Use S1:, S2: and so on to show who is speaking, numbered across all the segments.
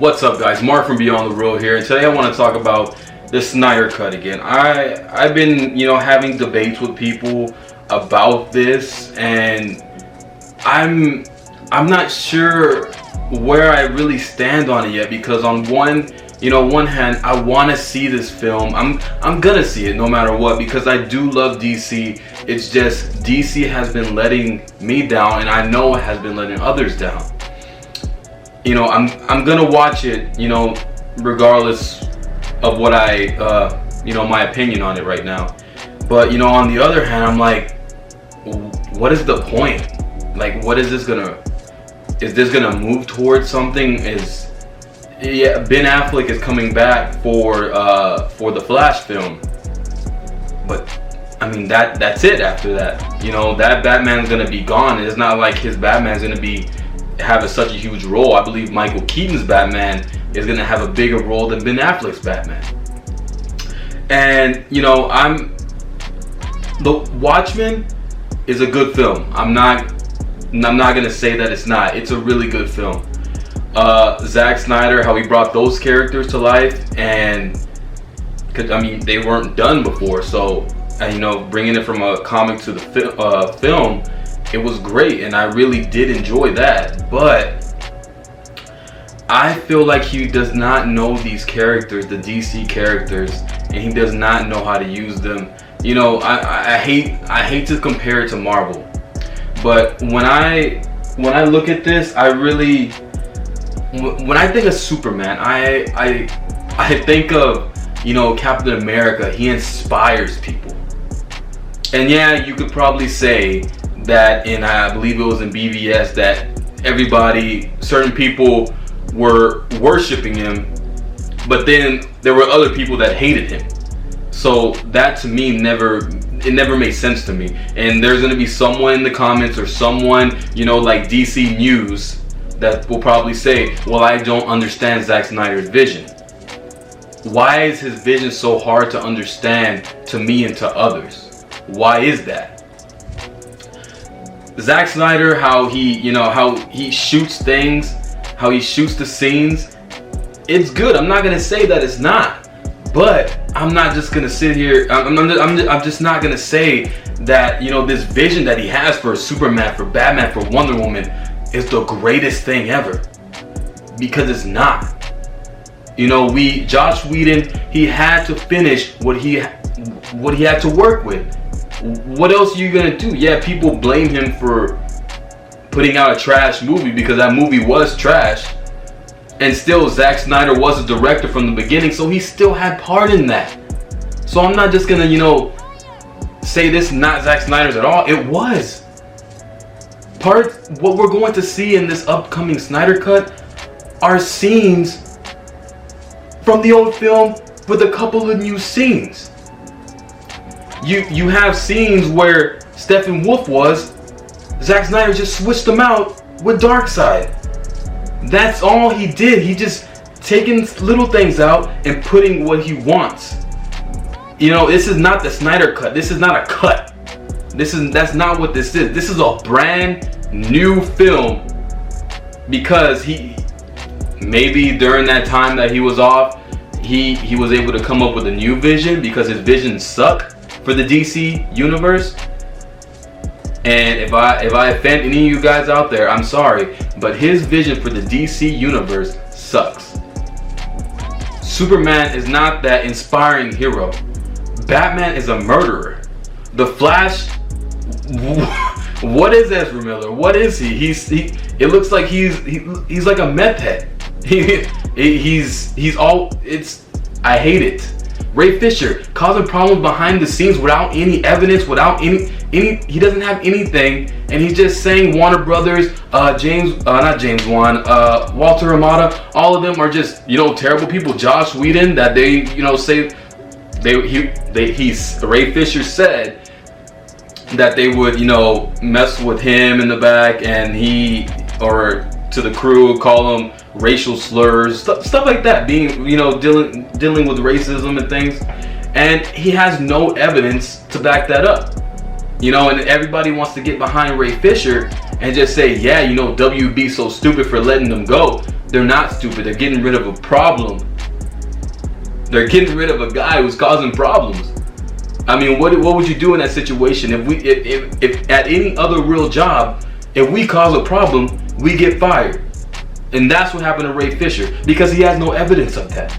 S1: What's up, guys? Mark from Beyond the Real here, and today I want to talk about the Snyder Cut again. I've been, having debates with people about this, and I'm not sure where I really stand on it yet, because on one hand, I want to see this film. I'm gonna see it no matter what, because I do love DC. It's just DC has been letting me down, and I know it has been letting others down. I'm gonna watch it, regardless of what my opinion on it right now. But on the other hand, I'm like, what is the point? Like, what is this gonna move towards something? Ben Affleck is coming back for the Flash film, but I mean that's it after that. That Batman's gonna be gone. It's not like his Batman's gonna have such a huge role. I believe Michael Keaton's Batman is gonna have a bigger role than Ben Affleck's Batman. And The Watchmen is a good film. I'm not gonna say that it's not. It's a really good film. Zack Snyder, how he brought those characters to life, and they weren't done before. So bringing it from a comic to the film, it was great, and I really did enjoy that. But I feel like he does not know these characters, the DC characters, and he does not know how to use them. I hate to compare it to Marvel, but when I look at this, when I think of Superman, I think of Captain America. He inspires people, and yeah, you could probably say that I believe it was in BVS, that certain people were worshiping him, but then there were other people that hated him. So that to me never made sense to me. And there's gonna be someone in the comments, or someone like DC News, that will probably say, well, I don't understand Zack Snyder's vision. Why is his vision so hard to understand to me and to others? Why is that? Zack Snyder, how he shoots things, how he shoots the scenes, it's good. I'm not gonna say that it's not, but I'm not just gonna sit here. I'm just not gonna say that this vision that he has for Superman, for Batman, for Wonder Woman is the greatest thing ever, because it's not. Joss Whedon, he had to finish what he had to work with. What else are you gonna do? Yeah, people blame him for putting out a trash movie, because that movie was trash, and still Zack Snyder was a director from the beginning, so he still had part in that. So I'm not just gonna say this is not Zack Snyder's at all. It was. What we're going to see in this upcoming Snyder Cut are scenes from the old film with a couple of new scenes. You have scenes where Steppenwolf was, Zack Snyder just switched them out with Darkseid. That's all he did. He just taking little things out and putting what he wants. This is not the Snyder Cut. This is not a cut. That's not what this is. This is a brand new film, because maybe during that time that he was off, he was able to come up with a new vision, because his visions suck for the DC universe. And if I offend any of you guys out there, I'm sorry, but his vision for the DC universe sucks. Superman is not that inspiring hero. Batman is a murderer. The Flash, what is Ezra Miller? What is he? It looks like he's like a meth head. I hate it. Ray Fisher causing problems behind the scenes without any evidence, without any he doesn't have anything, and he's just saying Warner Brothers, not James Wan, Walter Amada, all of them are just terrible people. Joss Whedon, that they say Ray Fisher said that they would mess with him in the back, and to the crew, call them racial slurs, stuff like that, being dealing with racism and things, and he has no evidence to back that up. And everybody wants to get behind Ray Fisher and just say, yeah, WB so stupid for letting them go. They're not stupid. They're getting rid of a problem. They're getting rid of a guy who's causing problems. I mean, what would you do in that situation? If at any other real job, if we cause a problem, we get fired. And that's what happened to Ray Fisher, because he has no evidence of that.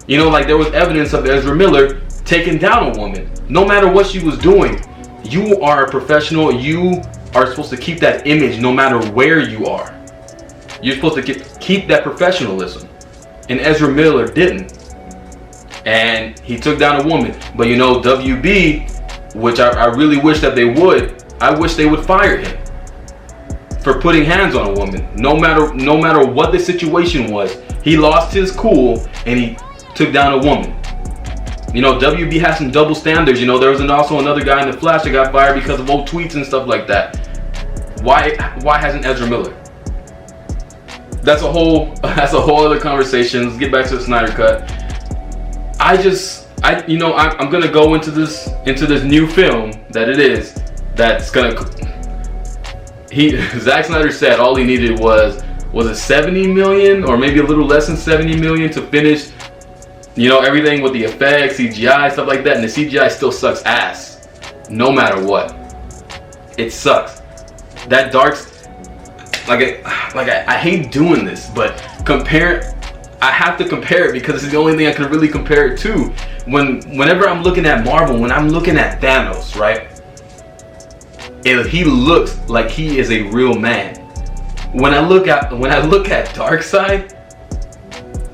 S1: You know, like there was evidence of Ezra Miller taking down a woman. No matter what she was doing, you are a professional. You are supposed to keep that image no matter where you are. You're supposed to keep that professionalism. And Ezra Miller didn't. And he took down a woman. But you know, WB, which I really wish that they would, I wish they would fire him for putting hands on a woman. No matter what the situation was, he lost his cool and he took down a woman. You know, WB has some double standards. You know, there was also another guy in the Flash that got fired because of old tweets and stuff like that. Why hasn't Ezra Miller? That's a whole other conversation. Let's get back to the Snyder Cut. I'm gonna go into this new film that's gonna. Zack Snyder said all he needed was it 70 million or maybe a little less than 70 million to finish, you know, everything with the effects, CGI, stuff like that, and the CGI still sucks ass, no matter what. It sucks. That I hate doing this, but I have to compare it because it's the only thing I can really compare it to. Whenever I'm looking at Marvel, when I'm looking at Thanos, right? He looks like he is a real man. When I look at Darkseid,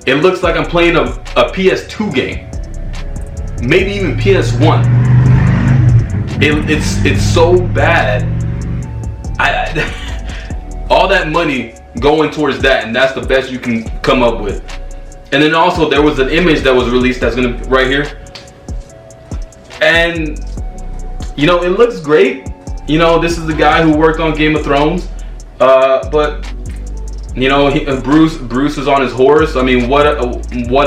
S1: it looks like I'm playing a PS2 game, maybe even PS1. It's so bad. All that money going towards that, and that's the best you can come up with. And then also there was an image that was released that's gonna be right here, and you know, it looks great. You know, this is the guy who worked on Game of Thrones, but you know, Bruce is on his horse. I mean, what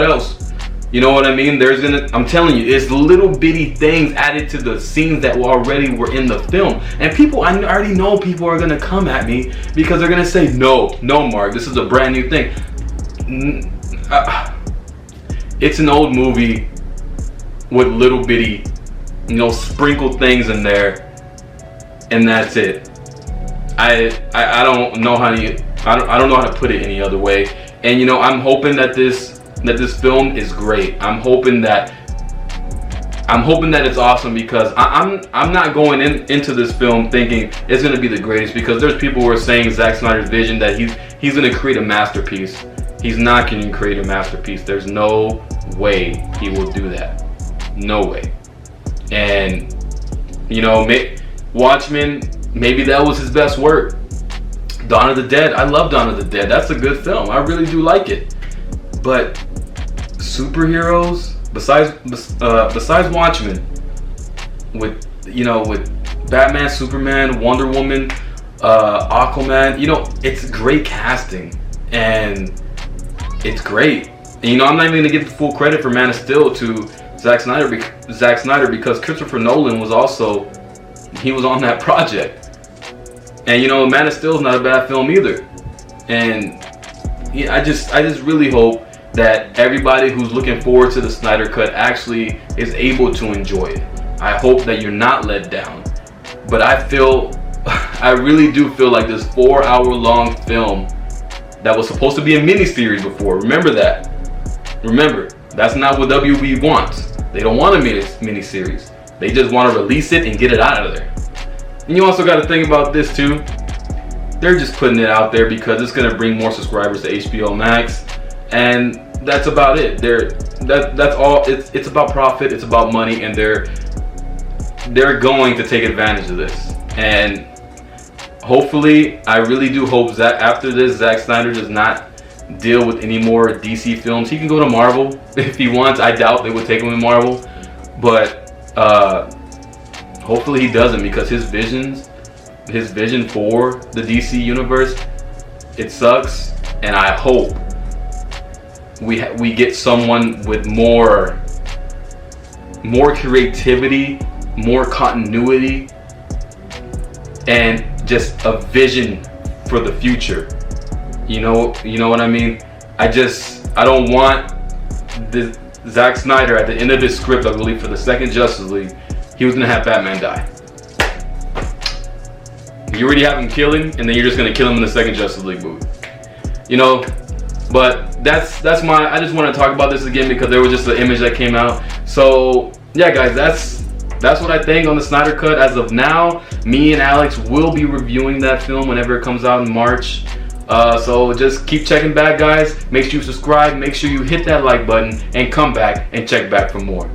S1: else? You know what I mean? I'm telling you, it's little bitty things added to the scenes that already were in the film. And I already know people are gonna come at me because they're gonna say, no, Mark, this is a brand new thing. It's an old movie with little bitty, you know, sprinkled things in there, and that's it. I don't know how to put it any other way. And you know, I'm hoping that this film is great. I'm hoping that it's awesome, because I'm not going into this film thinking it's gonna be the greatest, because there's people who are saying Zack Snyder's vision that he's gonna create a masterpiece. He's not gonna create a masterpiece. There's no way he will do that. No way. And you know, Watchmen, maybe that was his best work. Dawn of the Dead, I love Dawn of the Dead. That's a good film. I really do like it. But superheroes, besides Watchmen, with Batman, Superman, Wonder Woman, Aquaman, you know, it's great casting and it's great. And you know, I'm not even gonna give the full credit for Man of Steel to Zack Snyder because Christopher Nolan was also, he was on that project. And you know, Man of Steel is not a bad film either. And yeah, I just really hope that everybody who's looking forward to the Snyder Cut actually is able to enjoy it. I hope that you're not let down. But I really do feel like this 4-hour-long film that was supposed to be a miniseries before. Remember that. Remember, that's not what WB wants. They don't want a miniseries. They just want to release it and get it out of there. And you also got to think about this too. They're just putting it out there because it's going to bring more subscribers to HBO Max, and that's about it. That's all. It's about profit. It's about money, and they're going to take advantage of this. And hopefully, I really do hope that after this, Zack Snyder does not deal with any more DC films. He can go to Marvel if he wants. I doubt they would take him to Marvel, but hopefully he doesn't, because his vision for the DC universe, it sucks. And I hope we get someone with more creativity, more continuity, and just a vision for the future. You know what I mean? I don't want the Zack Snyder at the end of this script, I believe for the second Justice League, he was gonna have Batman die. You already have him kill him, and then you're just gonna kill him in the second Justice League movie. You know, but that's my. I just want to talk about this again because there was just an image that came out. So yeah, guys, that's what I think on the Snyder Cut as of now. Me and Alex will be reviewing that film whenever it comes out in March. So just keep checking back, guys. Make sure you subscribe. Make sure you hit that like button and come back and check back for more.